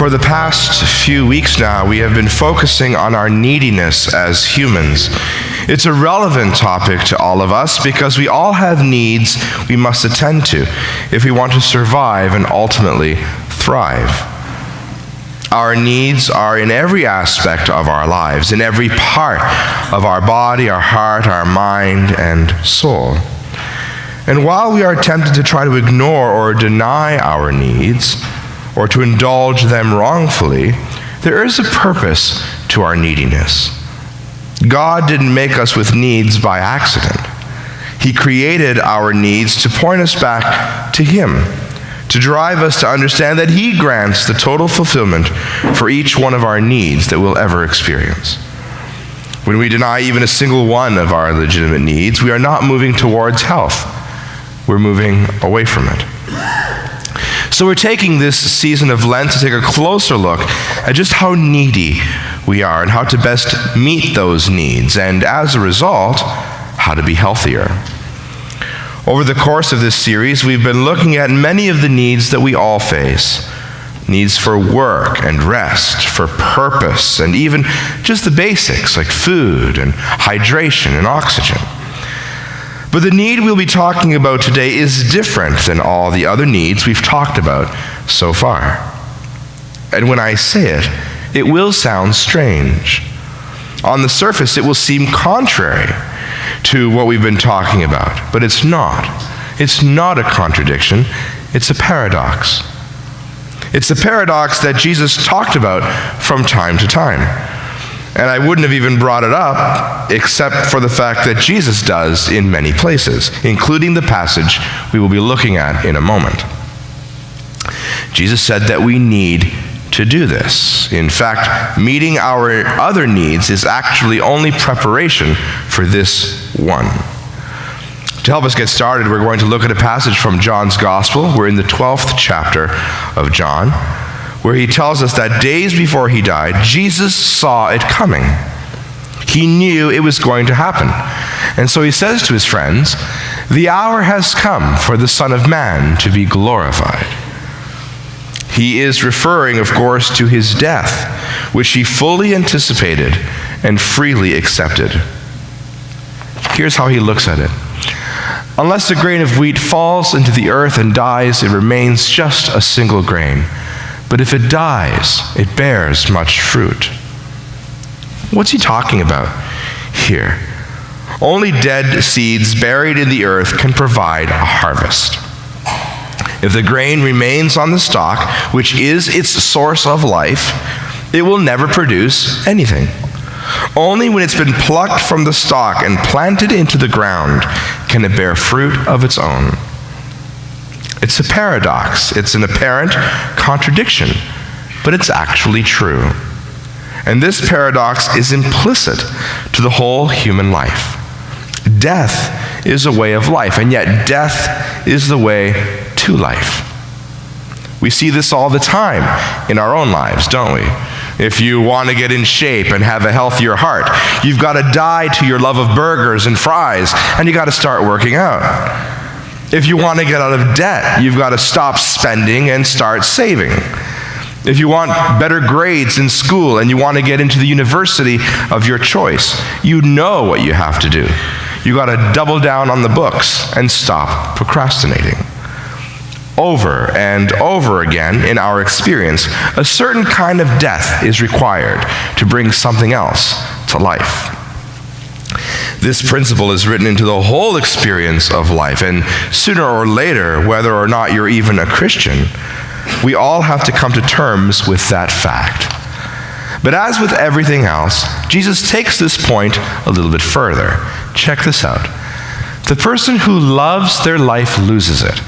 For the past few weeks now, we have been focusing on our neediness as humans. It's a relevant topic to all of us because we all have needs we must attend to if we want to survive and ultimately thrive. Our needs are in every aspect of our lives, in every part of our body, our heart, our mind, and soul. And while we are tempted to try to ignore or deny our needs, or to indulge them wrongfully, there is a purpose to our neediness. God didn't make us with needs by accident. He created our needs to point us back to Him, to drive us to understand that He grants the total fulfillment for each one of our needs that we'll ever experience. When we deny even a single one of our legitimate needs, we are not moving towards health. We're moving away from it. So we're taking this season of Lent to take a closer look at just how needy we are and how to best meet those needs, and as a result, how to be healthier. Over the course of this series, we've been looking at many of the needs that we all face. Needs for work and rest, for purpose, and even just the basics like food and hydration and oxygen. But the need we'll be talking about today is different than all the other needs we've talked about so far. And when I say it, it will sound strange. On the surface, it will seem contrary to what we've been talking about, but it's not. It's not a contradiction, it's a paradox. It's a paradox that Jesus talked about from time to time. And I wouldn't have even brought it up except for the fact that Jesus does in many places, including the passage we will be looking at in a moment. Jesus said that we need to do this. In fact, meeting our other needs is actually only preparation for this one. To help us get started, we're going to look at a passage from John's Gospel. We're in the 12th chapter of John, where he tells us that days before he died, Jesus saw it coming. He knew it was going to happen. And so he says to his friends, "The hour has come for the Son of Man to be glorified." He is referring, of course, to his death, which he fully anticipated and freely accepted. Here's how he looks at it. Unless a grain of wheat falls into the earth and dies, it remains just a single grain. But if it dies, it bears much fruit. What's he talking about here? Only dead seeds buried in the earth can provide a harvest. If the grain remains on the stalk, which is its source of life, it will never produce anything. Only when it's been plucked from the stalk and planted into the ground can it bear fruit of its own. It's a paradox. It's an apparent contradiction, but it's actually true. And this paradox is implicit to the whole human life. Death is a way of life, and yet death is the way to life. We see this all the time in our own lives, don't we? If you want to get in shape and have a healthier heart, you've got to die to your love of burgers and fries, and you got to start working out. If you want to get out of debt, you've got to stop spending and start saving. If you want better grades in school and you want to get into the university of your choice, you know what you have to do. You got to double down on the books and stop procrastinating. Over and over again in our experience, a certain kind of death is required to bring something else to life. This principle is written into the whole experience of life, and sooner or later, whether or not you're even a Christian, we all have to come to terms with that fact. But as with everything else, Jesus takes this point a little bit further. Check this out. The person who loves their life loses it,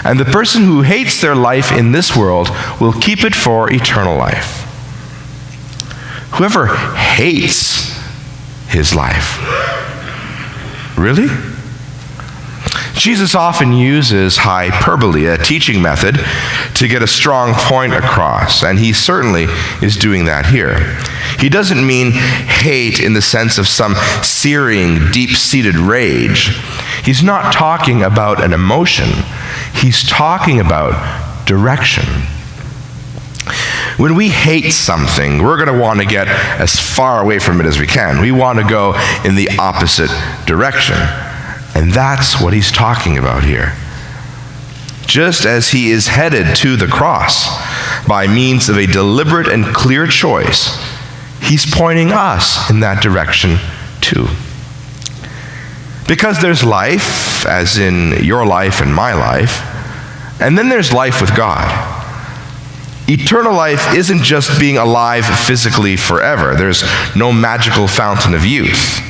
and the person who hates their life in this world will keep it for eternal life. Whoever hates his life. Really? Jesus often uses hyperbole, a teaching method, to get a strong point across, and he certainly is doing that here. He doesn't mean hate in the sense of some searing, deep-seated rage. He's not talking about an emotion. He's talking about direction. When we hate something, we're going to want to get as far away from it as we can. We want to go in the opposite direction. And that's what he's talking about here. Just as he is headed to the cross by means of a deliberate and clear choice, he's pointing us in that direction too. Because there's life, as in your life and my life, and then there's life with God. Eternal life isn't just being alive physically forever. There's no magical fountain of youth.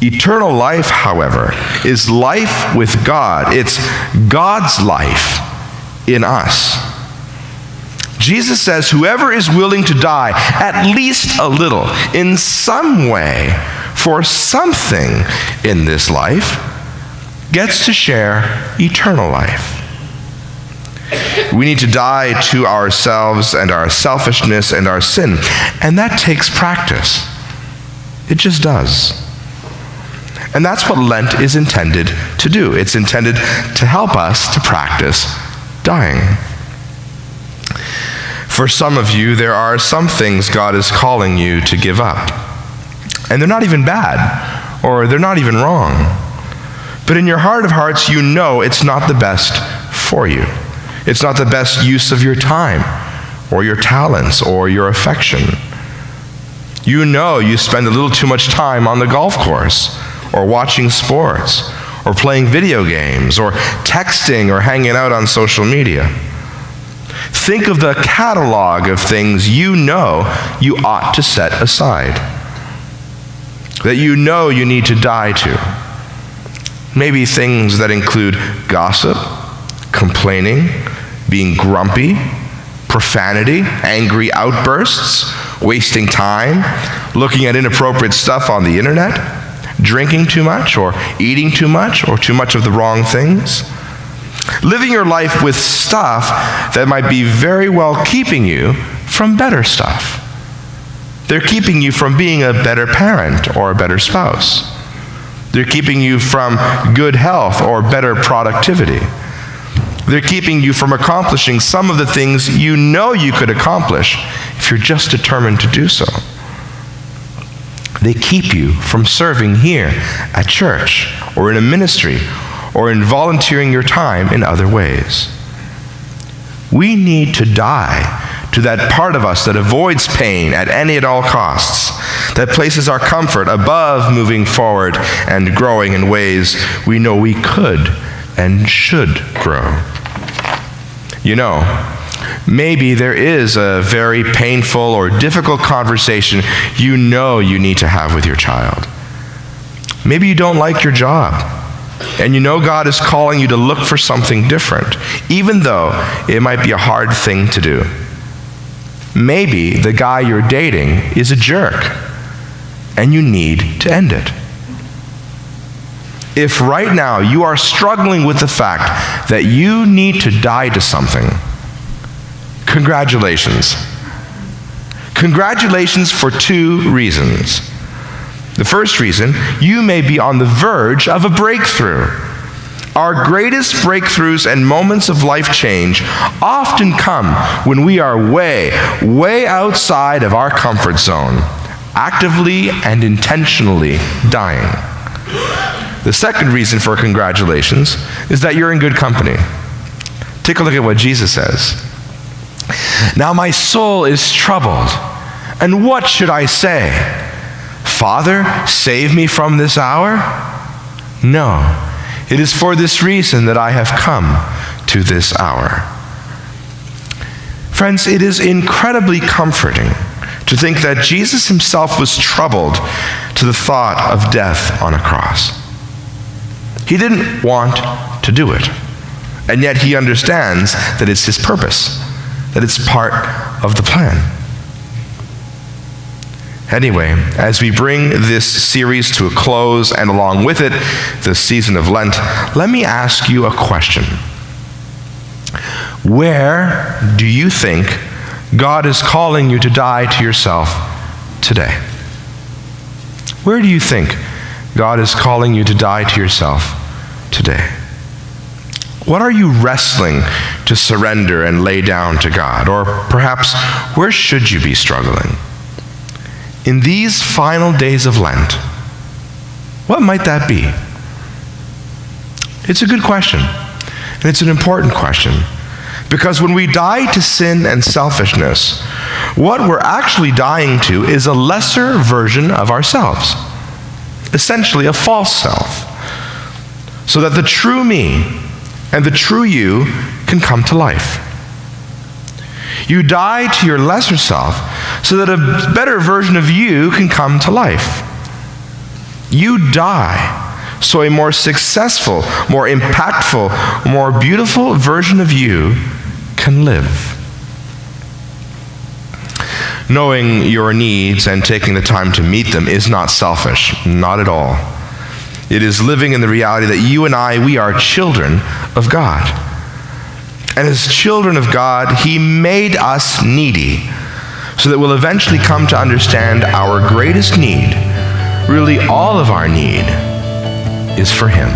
Eternal life, however, is life with God. It's God's life in us. Jesus says, whoever is willing to die at least a little, in some way, for something in this life, gets to share eternal life. We need to die to ourselves and our selfishness and our sin, and that takes practice. It just does. And that's what Lent is intended to do. It's intended to help us to practice dying. For some of you, there are some things God is calling you to give up. And they're not even bad, or they're not even wrong. But in your heart of hearts, you know it's not the best for you. It's not the best use of your time, or your talents, or your affection. You know you spend a little too much time on the golf course, or watching sports, or playing video games, or texting, or hanging out on social media. Think of the catalog of things you know you ought to set aside, that you know you need to die to. Maybe things that include gossip, complaining, being grumpy, profanity, angry outbursts, wasting time, looking at inappropriate stuff on the internet, drinking too much, or eating too much, or too much of the wrong things. Living your life with stuff that might be very well keeping you from better stuff. They're keeping you from being a better parent or a better spouse. They're keeping you from good health or better productivity. They're keeping you from accomplishing some of the things you know you could accomplish if you're just determined to do so. They keep you from serving here at church or in a ministry or in volunteering your time in other ways. We need to die to that part of us that avoids pain at any and all costs, that places our comfort above moving forward and growing in ways we know we could and should grow. You know, maybe there is a very painful or difficult conversation you know you need to have with your child. Maybe you don't like your job, and you know God is calling you to look for something different, even though it might be a hard thing to do. Maybe the guy you're dating is a jerk, and you need to end it. If right now you are struggling with the fact that you need to die to something, congratulations. Congratulations for two reasons. The first reason, you may be on the verge of a breakthrough. Our greatest breakthroughs and moments of life change often come when we are way, way outside of our comfort zone, actively and intentionally dying. The second reason for congratulations is that you're in good company. Take a look at what Jesus says. Now my soul is troubled, and what should I say? Father, save me from this hour? No, it is for this reason that I have come to this hour. Friends, it is incredibly comforting to think that Jesus himself was troubled to the thought of death on a cross. He didn't want to do it, and yet he understands that it's his purpose, that it's part of the plan. Anyway, as we bring this series to a close, and along with it, the season of Lent, let me ask you a question. Where do you think God is calling you to die to yourself today? Where do you think God is calling you to die to yourself today? What are you wrestling to surrender and lay down to God? Or perhaps, where should you be struggling? In these final days of Lent, what might that be? It's a good question, and it's an important question, because when we die to sin and selfishness, what we're actually dying to is a lesser version of ourselves, essentially a false self, so that the true me and the true you can come to life. You die to your lesser self so that a better version of you can come to life. You die so a more successful, more impactful, more beautiful version of you can live. Knowing your needs and taking the time to meet them is not selfish, not at all. It is living in the reality that you and I, we are children of God. And as children of God, He made us needy so that we'll eventually come to understand our greatest need, really all of our need, is for Him.